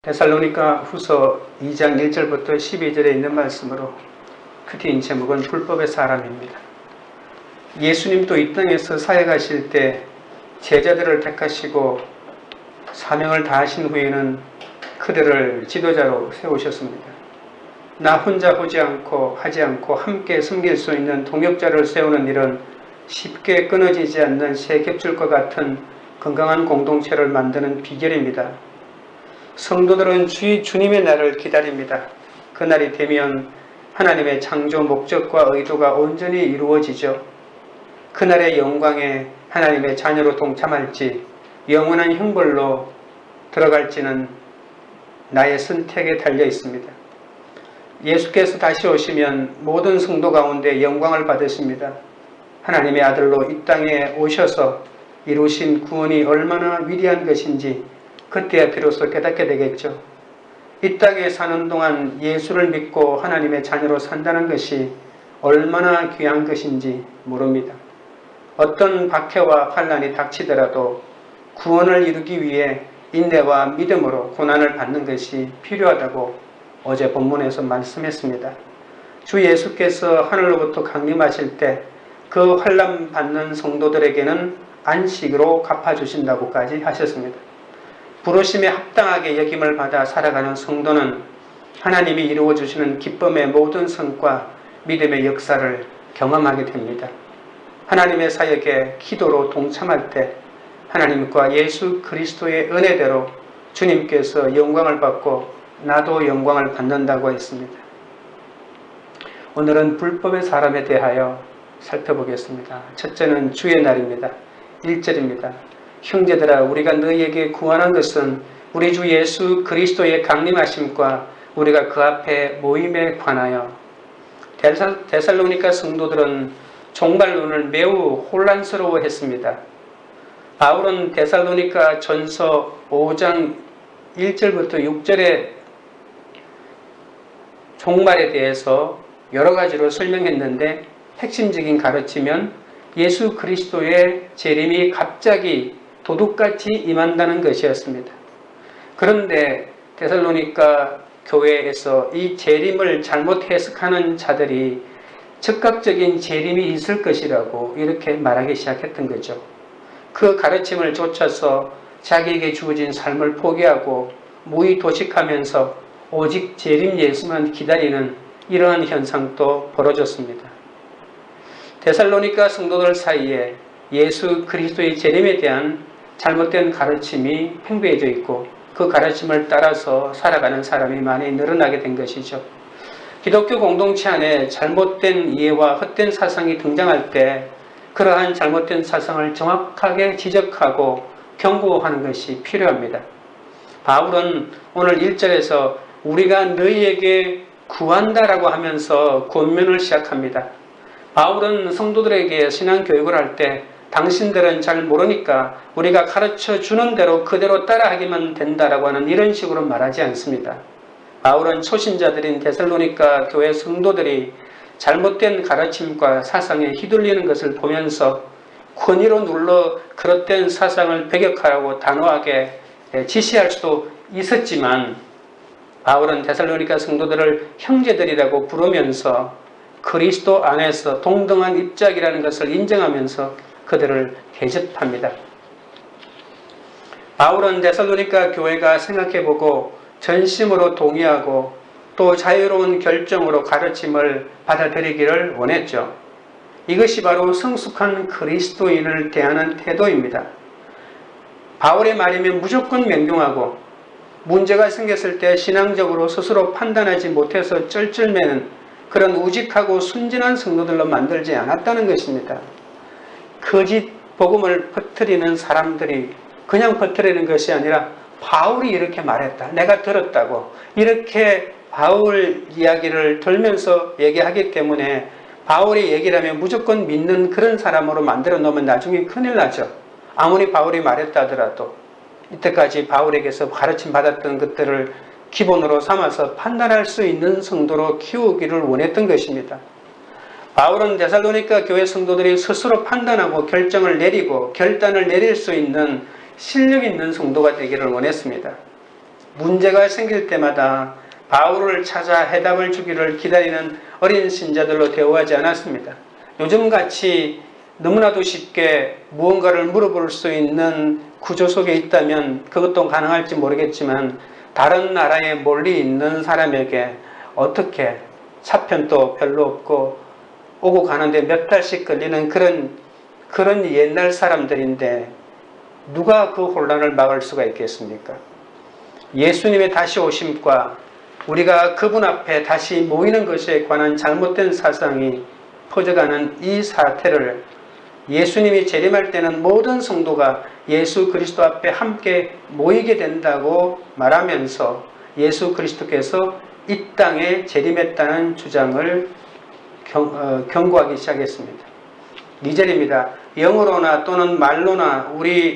데살로니가 후서 2장 1절부터 12절에 있는 말씀으로 큐티인 제목은 불법의 사람입니다. 예수님도 이 땅에서 사역하실 때 제자들을 택하시고 사명을 다하신 후에는 그들을 지도자로 세우셨습니다. 나 혼자 하지 않고 함께 섬길 수 있는 동역자를 세우는 일은 쉽게 끊어지지 않는 새 겹줄과 같은 건강한 공동체를 만드는 비결입니다. 성도들은 주님의 날을 기다립니다. 그날이 되면 하나님의 창조 목적과 의도가 온전히 이루어지죠. 그날의 영광에 하나님의 자녀로 동참할지 영원한 형벌로 들어갈지는 나의 선택에 달려 있습니다. 예수께서 다시 오시면 모든 성도 가운데 영광을 받으십니다. 하나님의 아들로 이 땅에 오셔서 이루신 구원이 얼마나 위대한 것인지 그때야 비로소 깨닫게 되겠죠. 이 땅에 사는 동안 예수를 믿고 하나님의 자녀로 산다는 것이 얼마나 귀한 것인지 모릅니다. 어떤 박해와 환난이 닥치더라도 구원을 이루기 위해 인내와 믿음으로 고난을 받는 것이 필요하다고 어제 본문에서 말씀했습니다. 주 예수께서 하늘로부터 강림하실 때 그 환난 받는 성도들에게는 안식으로 갚아주신다고까지 하셨습니다. 부르심에 합당하게 여김을 받아 살아가는 성도는 하나님이 이루어주시는 기쁨의 모든 성과 믿음의 역사를 경험하게 됩니다. 하나님의 사역에 기도로 동참할 때 하나님과 예수 그리스도의 은혜대로 주님께서 영광을 받고 나도 영광을 받는다고 했습니다. 오늘은 불법의 사람에 대하여 살펴보겠습니다. 첫째는 주의 날입니다. 1절입니다. 형제들아, 우리가 너희에게 구원한 것은 우리 주 예수 그리스도의 강림하심과 우리가 그 앞에 모임에 관하여. 데살로니가 성도들은 종말론을 매우 혼란스러워했습니다. 바울은 데살로니가 전서 5장 1절부터 6절의 종말에 대해서 여러 가지로 설명했는데 핵심적인 가르침은 예수 그리스도의 재림이 갑자기 도둑같이 임한다는 것이었습니다. 그런데 데살로니가 교회에서 이 재림을 잘못 해석하는 자들이 즉각적인 재림이 있을 것이라고 이렇게 말하기 시작했던 거죠. 그 가르침을 쫓아서 자기에게 주어진 삶을 포기하고 무의도식하면서 오직 재림 예수만 기다리는 이러한 현상도 벌어졌습니다. 데살로니가 성도들 사이에 예수 그리스도의 재림에 대한 잘못된 가르침이 팽배해져 있고 그 가르침을 따라서 살아가는 사람이 많이 늘어나게 된 것이죠. 기독교 공동체 안에 잘못된 이해와 헛된 사상이 등장할 때 그러한 잘못된 사상을 정확하게 지적하고 경고하는 것이 필요합니다. 바울은 오늘 1절에서 우리가 너희에게 구한다라고 하면서 권면을 시작합니다. 바울은 성도들에게 신앙교육을 할 때 당신들은 잘 모르니까 우리가 가르쳐 주는 대로 그대로 따라하기만 된다라고 하는 이런 식으로 말하지 않습니다. 바울은 초신자들인 데살로니가 교회 성도들이 잘못된 가르침과 사상에 휘둘리는 것을 보면서 권위로 눌러 그릇된 사상을 배격하라고 단호하게 지시할 수도 있었지만 바울은 데살로니가 성도들을 형제들이라고 부르면서 그리스도 안에서 동등한 입장이라는 것을 인정하면서 그들을 대접합니다. 바울은 데살로니가 교회가 생각해보고 전심으로 동의하고 또 자유로운 결정으로 가르침을 받아들이기를 원했죠. 이것이 바로 성숙한 그리스도인을 대하는 태도입니다. 바울의 말이면 무조건 명령하고 문제가 생겼을 때 신앙적으로 스스로 판단하지 못해서 쩔쩔매는 그런 우직하고 순진한 성도들로 만들지 않았다는 것입니다. 거짓 복음을 퍼뜨리는 사람들이 그냥 퍼뜨리는 것이 아니라 바울이 이렇게 말했다, 내가 들었다고 이렇게 바울 이야기를 들면서 얘기하기 때문에 바울의 얘기를 하면 무조건 믿는 그런 사람으로 만들어 놓으면 나중에 큰일 나죠. 아무리 바울이 말했다 하더라도 이때까지 바울에게서 가르침 받았던 것들을 기본으로 삼아서 판단할 수 있는 성도로 키우기를 원했던 것입니다. 바울은 데살로니가 교회 성도들이 스스로 판단하고 결정을 내리고 결단을 내릴 수 있는 실력 있는 성도가 되기를 원했습니다. 문제가 생길 때마다 바울을 찾아 해답을 주기를 기다리는 어린 신자들로 대우하지 않았습니다. 요즘같이 너무나도 쉽게 무언가를 물어볼 수 있는 구조 속에 있다면 그것도 가능할지 모르겠지만 다른 나라에 멀리 있는 사람에게 어떻게 차편도 별로 없고 오고 가는데 몇 달씩 걸리는 그런 옛날 사람들인데 누가 그 혼란을 막을 수가 있겠습니까? 예수님의 다시 오심과 우리가 그분 앞에 다시 모이는 것에 관한 잘못된 사상이 퍼져가는 이 사태를 예수님이 재림할 때는 모든 성도가 예수 그리스도 앞에 함께 모이게 된다고 말하면서 예수 그리스도께서 이 땅에 재림했다는 주장을 경고하기 시작했습니다. 2절입니다. 영어로나 또는 말로나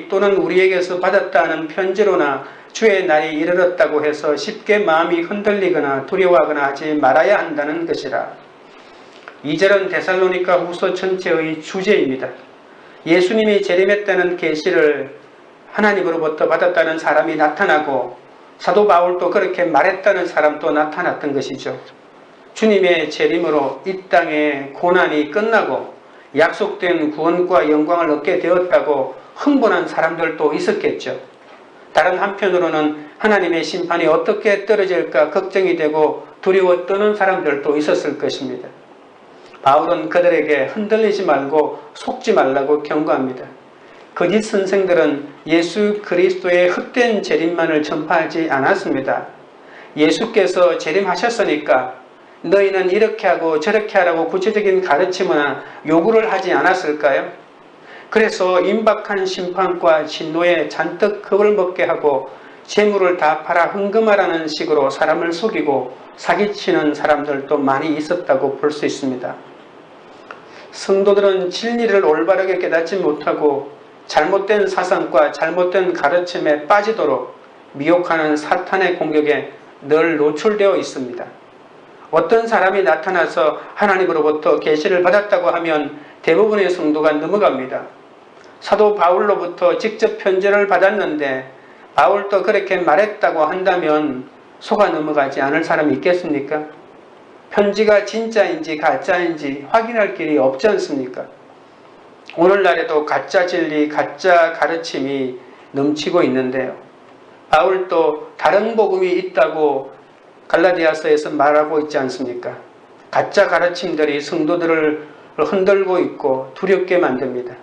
또는 우리에게서 받았다는 편지로나 주의 날이 이르렀다고 해서 쉽게 마음이 흔들리거나 두려워하거나 하지 말아야 한다는 것이라. 2절은 데살로니가 후서 전체의 주제입니다. 예수님이 재림했다는 계시를 하나님으로부터 받았다는 사람이 나타나고 사도 바울도 그렇게 말했다는 사람도 나타났던 것이죠. 주님의 재림으로 이 땅의 고난이 끝나고 약속된 구원과 영광을 얻게 되었다고 흥분한 사람들도 있었겠죠. 다른 한편으로는 하나님의 심판이 어떻게 떨어질까 걱정이 되고 두려워 떠는 사람들도 있었을 것입니다. 바울은 그들에게 흔들리지 말고 속지 말라고 경고합니다. 거짓 선생들은 예수 그리스도의 헛된 재림만을 전파하지 않았습니다. 예수께서 재림하셨으니까 너희는 이렇게 하고 저렇게 하라고 구체적인 가르침이나 요구를 하지 않았을까요? 그래서 임박한 심판과 진노에 잔뜩 겁을 먹게 하고 재물을 다 팔아 헌금하라는 식으로 사람을 속이고 사기치는 사람들도 많이 있었다고 볼 수 있습니다. 성도들은 진리를 올바르게 깨닫지 못하고 잘못된 사상과 잘못된 가르침에 빠지도록 미혹하는 사탄의 공격에 늘 노출되어 있습니다. 어떤 사람이 나타나서 하나님으로부터 계시를 받았다고 하면 대부분의 성도가 넘어갑니다. 사도 바울로부터 직접 편지를 받았는데 바울도 그렇게 말했다고 한다면 속아 넘어가지 않을 사람이 있겠습니까? 편지가 진짜인지 가짜인지 확인할 길이 없지 않습니까? 오늘날에도 가짜 진리, 가짜 가르침이 넘치고 있는데요. 바울도 다른 복음이 있다고 갈라디아서에서 말하고 있지 않습니까? 가짜 가르침들이 성도들을 흔들고 있고 두렵게 만듭니다.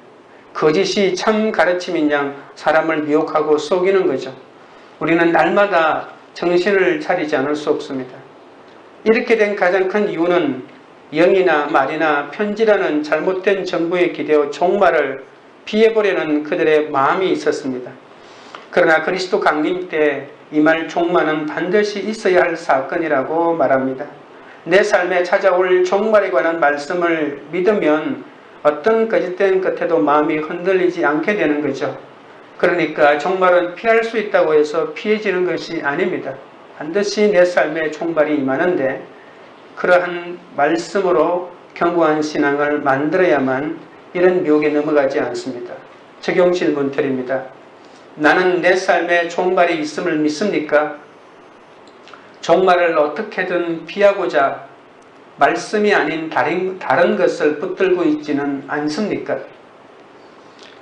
거짓이 참 가르침인 양 사람을 미혹하고 속이는 거죠. 우리는 날마다 정신을 차리지 않을 수 없습니다. 이렇게 된 가장 큰 이유는 영이나 말이나 편지라는 잘못된 정보에 기대어 종말을 피해보려는 그들의 마음이 있었습니다. 그러나 그리스도 강림 때 이 말 종말은 반드시 있어야 할 사건이라고 말합니다. 내 삶에 찾아올 종말에 관한 말씀을 믿으면 어떤 거짓된 끝에도 마음이 흔들리지 않게 되는 거죠. 그러니까 종말은 피할 수 있다고 해서 피해지는 것이 아닙니다. 반드시 내 삶에 종말이 임하는데 그러한 말씀으로 견고한 신앙을 만들어야만 이런 미혹에 넘어가지 않습니다. 적용 질문 드립니다. 나는 내 삶에 종말이 있음을 믿습니까? 종말을 어떻게든 피하고자 말씀이 아닌 다른 것을 붙들고 있지는 않습니까?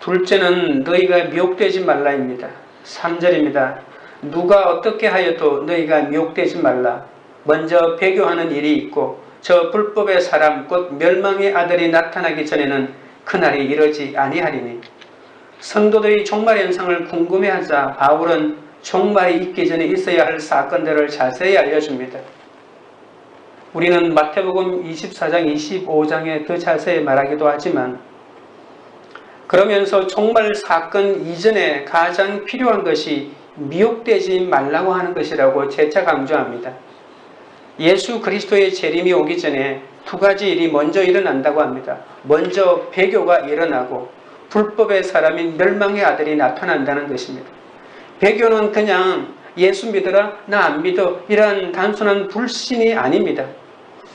둘째는 너희가 미혹되지 말라입니다. 3절입니다. 누가 어떻게 하여도 너희가 미혹되지 말라. 먼저 배교하는 일이 있고 저 불법의 사람 곧 멸망의 아들이 나타나기 전에는 그날이 이르지 아니하리니. 성도들이 종말 현상을 궁금해하자 바울은 종말이 있기 전에 있어야 할 사건들을 자세히 알려줍니다. 우리는 마태복음 24장 25장에 더 자세히 말하기도 하지만 그러면서 종말 사건 이전에 가장 필요한 것이 미혹되지 말라고 하는 것이라고 재차 강조합니다. 예수 그리스도의 재림이 오기 전에 두 가지 일이 먼저 일어난다고 합니다. 먼저 배교가 일어나고 불법의 사람인 멸망의 아들이 나타난다는 것입니다. 배교는 그냥 예수 믿어라 나 안 믿어 이런 단순한 불신이 아닙니다.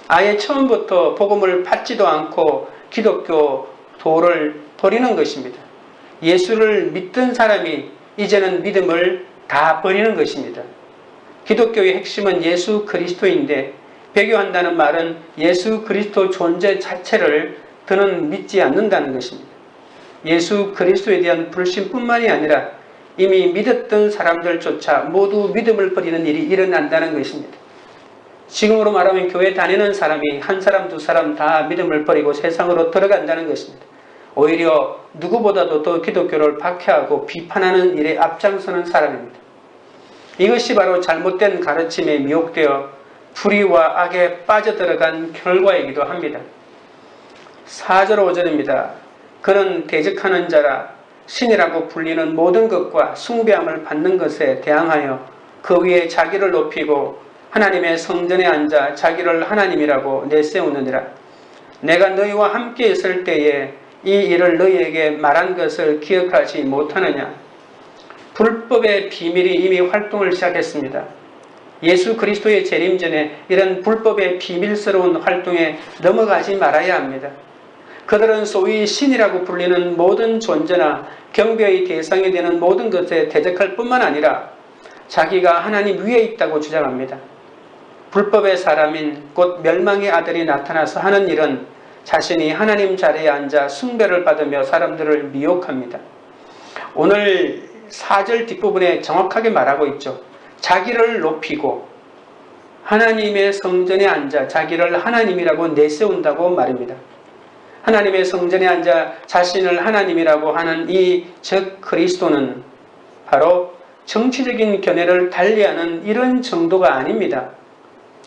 아예 처음부터 복음을 받지도 않고 기독교 도를 버리는 것입니다. 예수를 믿던 사람이 이제는 믿음을 다 버리는 것입니다. 기독교의 핵심은 예수 그리스도인데 배교한다는 말은 예수 그리스도 존재 자체를 더는 믿지 않는다는 것입니다. 예수 그리스도에 대한 불신뿐만이 아니라 이미 믿었던 사람들조차 모두 믿음을 버리는 일이 일어난다는 것입니다. 지금으로 말하면 교회 다니는 사람이 한 사람 두 사람 다 믿음을 버리고 세상으로 들어간다는 것입니다. 오히려 누구보다도 더 기독교를 박해하고 비판하는 일에 앞장서는 사람입니다. 이것이 바로 잘못된 가르침에 미혹되어 불의와 악에 빠져들어간 결과이기도 합니다. 4절 5절입니다. 그는 대적하는 자라 신이라고 불리는 모든 것과 숭배함을 받는 것에 대항하여 그 위에 자기를 높이고 하나님의 성전에 앉아 자기를 하나님이라고 내세우느니라. 내가 너희와 함께 있을 때에 이 일을 너희에게 말한 것을 기억하지 못하느냐. 불법의 비밀이 이미 활동을 시작했습니다. 예수 그리스도의 재림 전에 이런 불법의 비밀스러운 활동에 넘어가지 말아야 합니다. 그들은 소위 신이라고 불리는 모든 존재나 경배의 대상이 되는 모든 것에 대적할 뿐만 아니라 자기가 하나님 위에 있다고 주장합니다. 불법의 사람인 곧 멸망의 아들이 나타나서 하는 일은 자신이 하나님 자리에 앉아 숭배를 받으며 사람들을 미혹합니다. 오늘 4절 뒷부분에 정확하게 말하고 있죠. 자기를 높이고 하나님의 성전에 앉아 자기를 하나님이라고 내세운다고 말입니다. 하나님의 성전에 앉아 자신을 하나님이라고 하는 이 적 그리스도는 바로 정치적인 견해를 달리하는 이런 정도가 아닙니다.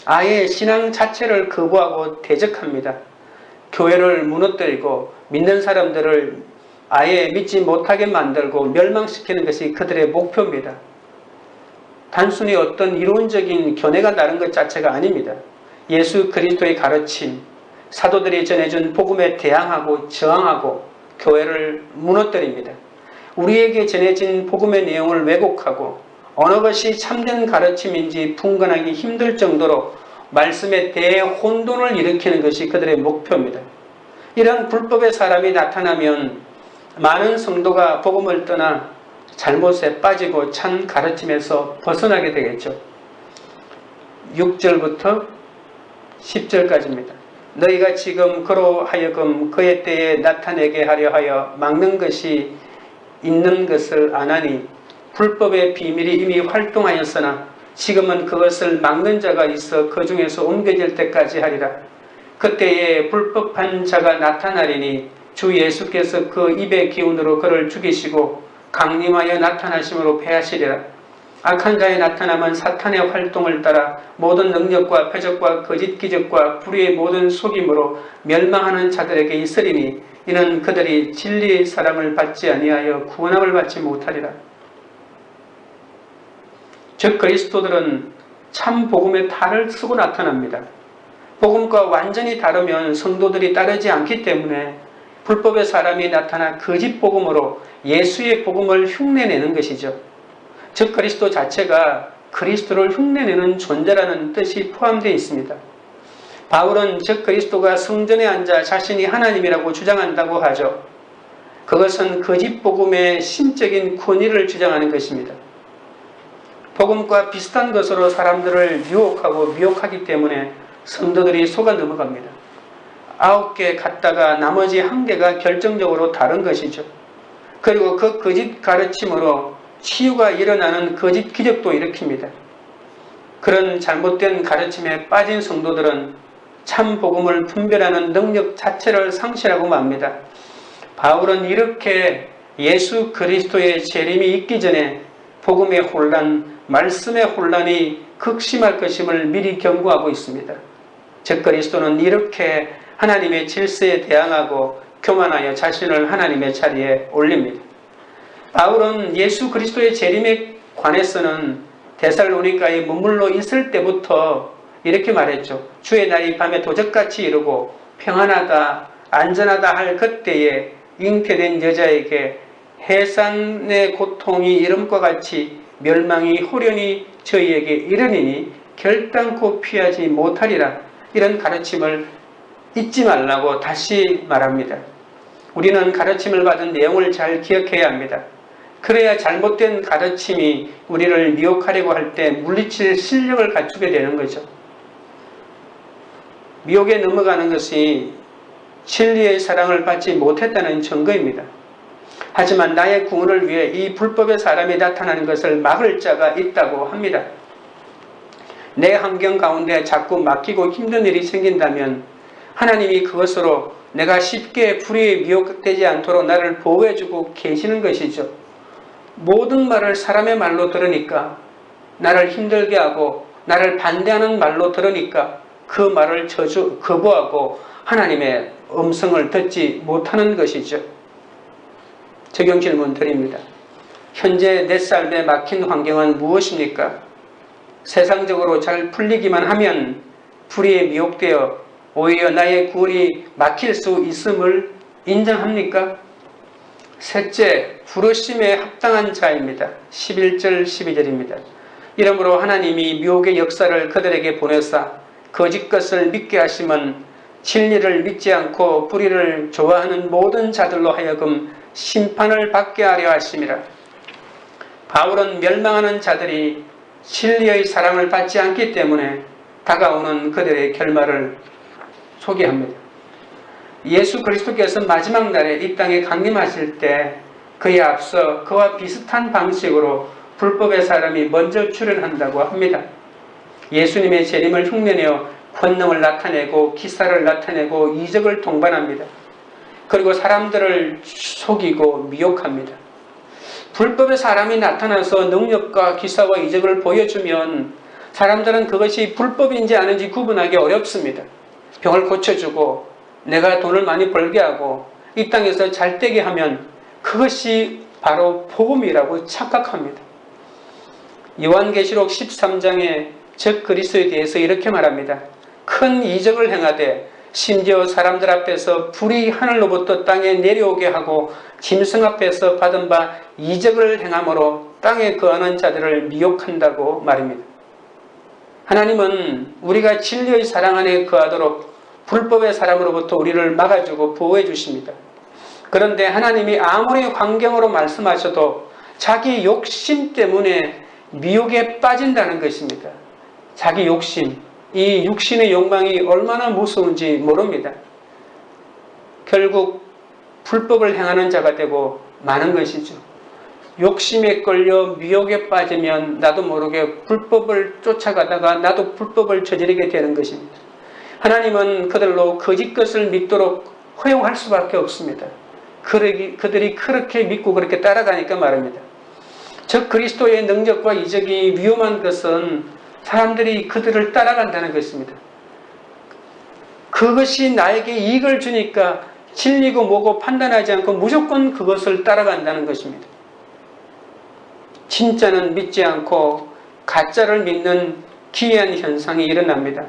아예 신앙 자체를 거부하고 대적합니다. 교회를 무너뜨리고 믿는 사람들을 아예 믿지 못하게 만들고 멸망시키는 것이 그들의 목표입니다. 단순히 어떤 이론적인 견해가 다른 것 자체가 아닙니다. 예수 그리스도의 가르침, 사도들이 전해준 복음에 대항하고 저항하고 교회를 무너뜨립니다. 우리에게 전해진 복음의 내용을 왜곡하고 어느 것이 참된 가르침인지 분간하기 힘들 정도로 말씀에 대혼돈을 일으키는 것이 그들의 목표입니다. 이런 불법의 사람이 나타나면 많은 성도가 복음을 떠나 잘못에 빠지고 참 가르침에서 벗어나게 되겠죠. 6절부터 10절까지입니다. 너희가 지금 그로 하여금 그의 때에 나타내게 하려 하여 막는 것이 있는 것을 아나니 불법의 비밀이 이미 활동하였으나 지금은 그것을 막는 자가 있어 그 중에서 옮겨질 때까지 하리라. 그때에 불법한 자가 나타나리니 주 예수께서 그 입의 기운으로 그를 죽이시고 강림하여 나타나심으로 패하시리라. 악한 자의 나타남은 사탄의 활동을 따라 모든 능력과 표적과 거짓 기적과 불의의 모든 속임으로 멸망하는 자들에게 있으리니 이는 그들이 진리의 사랑을 받지 아니하여 구원함을 받지 못하리라. 즉 그리스도들은 참 복음의 탈을 쓰고 나타납니다. 복음과 완전히 다르면 성도들이 따르지 않기 때문에 불법의 사람이 나타나 거짓 복음으로 예수의 복음을 흉내내는 것이죠. 즉 그리스도 자체가 그리스도를 흉내내는 존재라는 뜻이 포함되어 있습니다. 바울은 즉 그리스도가 성전에 앉아 자신이 하나님이라고 주장한다고 하죠. 그것은 거짓 복음의 신적인 권위를 주장하는 것입니다. 복음과 비슷한 것으로 사람들을 유혹하고 미혹하기 때문에 성도들이 속아 넘어갑니다. 9개 갖다가 나머지 1개가 결정적으로 다른 것이죠. 그리고 그 거짓 가르침으로 치유가 일어나는 거짓 기적도 일으킵니다. 그런 잘못된 가르침에 빠진 성도들은 참 복음을 분별하는 능력 자체를 상실하고 맙니다. 바울은 이렇게 예수 그리스도의 재림이 있기 전에 복음의 혼란, 말씀의 혼란이 극심할 것임을 미리 경고하고 있습니다. 즉 그리스도는 이렇게 하나님의 질서에 대항하고 교만하여 자신을 하나님의 자리에 올립니다. 바울은 예수 그리스도의 재림에 관해서는 데살로니가에 머물러 있을 때부터 이렇게 말했죠. 주의 날이 밤에 도적같이 이르고 평안하다 안전하다 할 그때에 잉태된 여자에게 해산의 고통이 이름과 같이 멸망이 호련히 저희에게 이르니니 결단코 피하지 못하리라. 이런 가르침을 잊지 말라고 다시 말합니다. 우리는 가르침을 받은 내용을 잘 기억해야 합니다. 그래야 잘못된 가르침이 우리를 미혹하려고 할 때 물리칠 실력을 갖추게 되는 거죠. 미혹에 넘어가는 것이 진리의 사랑을 받지 못했다는 증거입니다. 하지만 나의 구원을 위해 이 불법의 사람이 나타나는 것을 막을 자가 있다고 합니다. 내 환경 가운데 자꾸 막히고 힘든 일이 생긴다면 하나님이 그것으로 내가 쉽게 불의에 미혹되지 않도록 나를 보호해주고 계시는 것이죠. 모든 말을 사람의 말로 들으니까, 나를 힘들게 하고 나를 반대하는 말로 들으니까 그 말을 거부하고 하나님의 음성을 듣지 못하는 것이죠. 적용 질문 드립니다. 현재 내 삶에 막힌 환경은 무엇입니까? 세상적으로 잘 풀리기만 하면 불의에 미혹되어 오히려 나의 구원이 막힐 수 있음을 인정합니까? 셋째, 부르심에 합당한 자입니다. 11절 12절입니다. 이러므로 하나님이 미혹의 역사를 그들에게 보내사 거짓 것을 믿게 하심은 진리를 믿지 않고 불의를 좋아하는 모든 자들로 하여금 심판을 받게 하려 하심이라. 바울은 멸망하는 자들이 진리의 사랑을 받지 않기 때문에 다가오는 그들의 결말을 소개합니다. 예수 그리스도께서 마지막 날에 이 땅에 강림하실 때 그에 앞서 그와 비슷한 방식으로 불법의 사람이 먼저 출현한다고 합니다. 예수님의 재림을 흉내내어 권능을 나타내고 기사를 나타내고 이적을 동반합니다. 그리고 사람들을 속이고 미혹합니다. 불법의 사람이 나타나서 능력과 기사와 이적을 보여주면 사람들은 그것이 불법인지 아닌지 구분하기 어렵습니다. 병을 고쳐주고 내가 돈을 많이 벌게 하고 이 땅에서 잘되게 하면 그것이 바로 복음이라고 착각합니다. 요한계시록 13장에 적 그리스도에 대해서 이렇게 말합니다. 큰 이적을 행하되 심지어 사람들 앞에서 불이 하늘로부터 땅에 내려오게 하고 짐승 앞에서 받은 바 이적을 행함으로 땅에 거하는 자들을 미혹한다고 말입니다. 하나님은 우리가 진리의 사랑 안에 거하도록 불법의 사람으로부터 우리를 막아주고 보호해 주십니다. 그런데 하나님이 아무리 환경으로 말씀하셔도 자기 욕심 때문에 미혹에 빠진다는 것입니다. 자기 욕심, 이 육신의 욕망이 얼마나 무서운지 모릅니다. 결국 불법을 행하는 자가 되고 마는 것이죠. 욕심에 끌려 미혹에 빠지면 나도 모르게 불법을 쫓아가다가 나도 불법을 저지르게 되는 것입니다. 하나님은 그들로 거짓 것을 믿도록 허용할 수밖에 없습니다. 그들이 그렇게 믿고 그렇게 따라가니까 말입니다. 즉 그리스도의 능력과 이적이 위험한 것은 사람들이 그들을 따라간다는 것입니다. 그것이 나에게 이익을 주니까 진리고 뭐고 판단하지 않고 무조건 그것을 따라간다는 것입니다. 진짜는 믿지 않고 가짜를 믿는 기이한 현상이 일어납니다.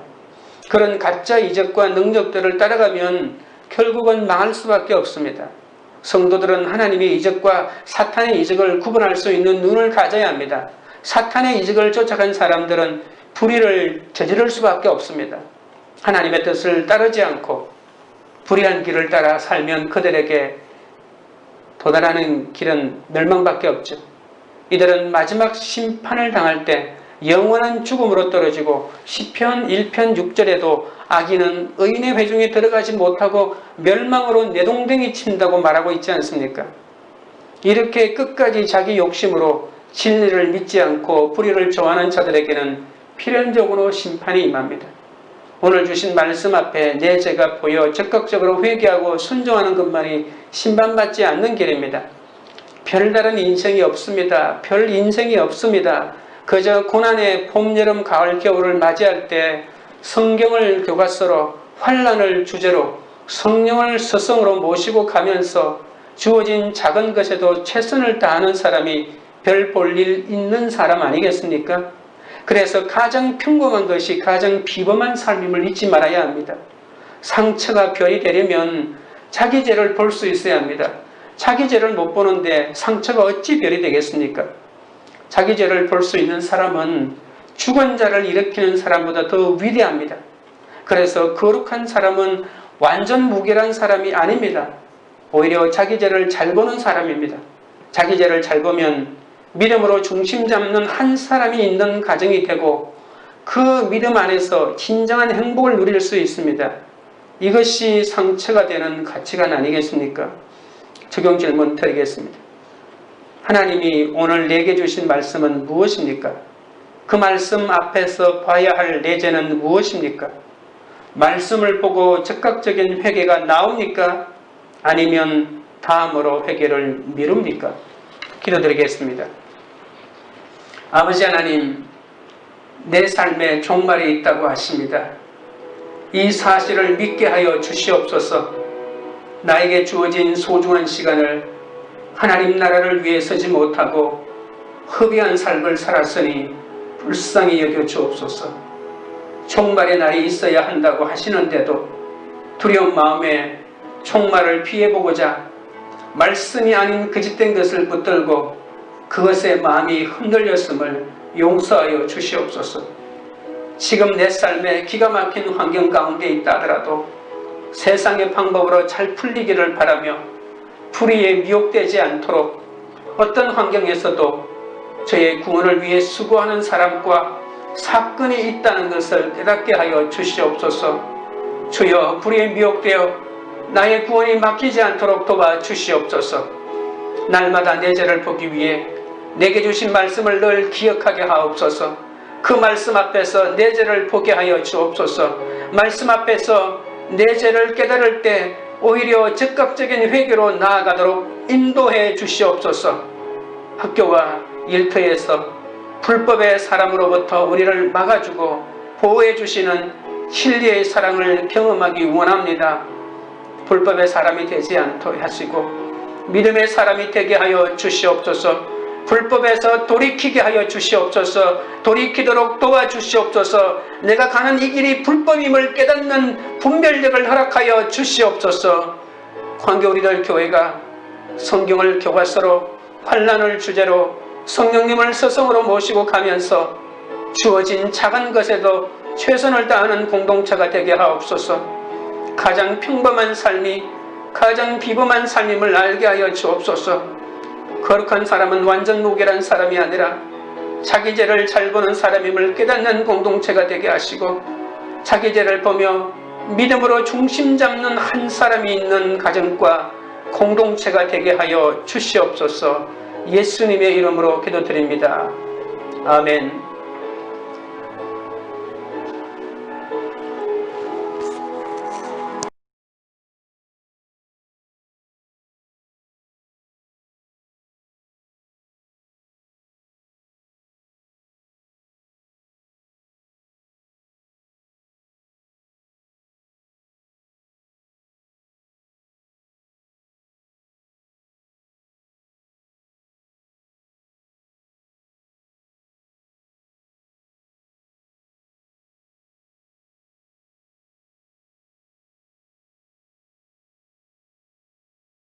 그런 가짜 이적과 능력들을 따라가면 결국은 망할 수밖에 없습니다. 성도들은 하나님의 이적과 사탄의 이적을 구분할 수 있는 눈을 가져야 합니다. 사탄의 이적을 쫓아간 사람들은 불의를 저지를 수밖에 없습니다. 하나님의 뜻을 따르지 않고 불의한 길을 따라 살면 그들에게 도달하는 길은 멸망밖에 없죠. 이들은 마지막 심판을 당할 때 영원한 죽음으로 떨어지고 시편 1편 6절에도 악인은 의인의 회중에 들어가지 못하고 멸망으로 내동댕이 친다고 말하고 있지 않습니까? 이렇게 끝까지 자기 욕심으로 진리를 믿지 않고 불의를 좋아하는 자들에게는 필연적으로 심판이 임합니다. 오늘 주신 말씀 앞에 내 죄가 보여 적극적으로 회개하고 순종하는 것만이 심판받지 않는 길입니다. 별다른 인생이 없습니다. 별 인생이 없습니다. 그저 고난의 봄, 여름, 가을, 겨울을 맞이할 때 성경을 교과서로 환난을 주제로 성령을 스승으로 모시고 가면서 주어진 작은 것에도 최선을 다하는 사람이 별 볼 일 있는 사람 아니겠습니까? 그래서 가장 평범한 것이 가장 비범한 삶임을 잊지 말아야 합니다. 상처가 별이 되려면 자기 죄를 볼 수 있어야 합니다. 자기 죄를 못 보는데 상처가 어찌 별이 되겠습니까? 자기 죄를 볼 수 있는 사람은 죽은 자를 일으키는 사람보다 더 위대합니다. 그래서 거룩한 사람은 완전 무결한 사람이 아닙니다. 오히려 자기 죄를 잘 보는 사람입니다. 자기 죄를 잘 보면 믿음으로 중심 잡는 한 사람이 있는 가정이 되고 그 믿음 안에서 진정한 행복을 누릴 수 있습니다. 이것이 상처가 되는 가치관 아니겠습니까? 적용 질문 드리겠습니다. 하나님이 오늘 내게 주신 말씀은 무엇입니까? 그 말씀 앞에서 봐야 할 내 죄는 무엇입니까? 말씀을 보고 즉각적인 회개가 나옵니까? 아니면 다음으로 회개를 미룹니까? 기도드리겠습니다. 아버지 하나님, 내 삶에 종말이 있다고 하십니다. 이 사실을 믿게 하여 주시옵소서. 나에게 주어진 소중한 시간을 하나님 나라를 위해 쓰지 못하고 허비한 삶을 살았으니 불쌍히 여겨 주옵소서. 종말의 날이 있어야 한다고 하시는데도 두려운 마음에 종말을 피해보고자 말씀이 아닌 거짓된 것을 붙들고 그것에 마음이 흔들렸음을 용서하여 주시옵소서. 지금 내 삶에 기가 막힌 환경 가운데 있다 하더라도 세상의 방법으로 잘 풀리기를 바라며 불의에 미혹되지 않도록 어떤 환경에서도 저의 구원을 위해 수고하는 사람과 사건이 있다는 것을 깨닫게 하여 주시옵소서. 주여, 불의에 미혹되어 나의 구원이 막히지 않도록 도와주시옵소서. 날마다 내 죄를 보기 위해 내게 주신 말씀을 늘 기억하게 하옵소서. 그 말씀 앞에서 내 죄를 보게 하여 주옵소서. 말씀 앞에서 내 죄를 깨달을 때 오히려 즉각적인 회개로 나아가도록 인도해 주시옵소서. 학교와 일터에서 불법의 사람으로부터 우리를 막아주고 보호해 주시는 진리의 사랑을 경험하기 원합니다. 불법의 사람이 되지 않도록 하시고 믿음의 사람이 되게 하여 주시옵소서. 불법에서 돌이키게 하여 주시옵소서. 돌이키도록 도와주시옵소서. 내가 가는 이 길이 불법임을 깨닫는 분별력을 허락하여 주시옵소서. 광교 우리들 교회가 성경을 교과서로 환난을 주제로 성령님을 스승으로 모시고 가면서 주어진 작은 것에도 최선을 다하는 공동체가 되게 하옵소서. 가장 평범한 삶이 가장 비범한 삶임을 알게 하여 주옵소서. 거룩한 사람은 완전 무결한 사람이 아니라 자기 죄를 잘 보는 사람임을 깨닫는 공동체가 되게 하시고 자기 죄를 보며 믿음으로 중심 잡는 한 사람이 있는 가정과 공동체가 되게 하여 주시옵소서. 예수님의 이름으로 기도드립니다. 아멘.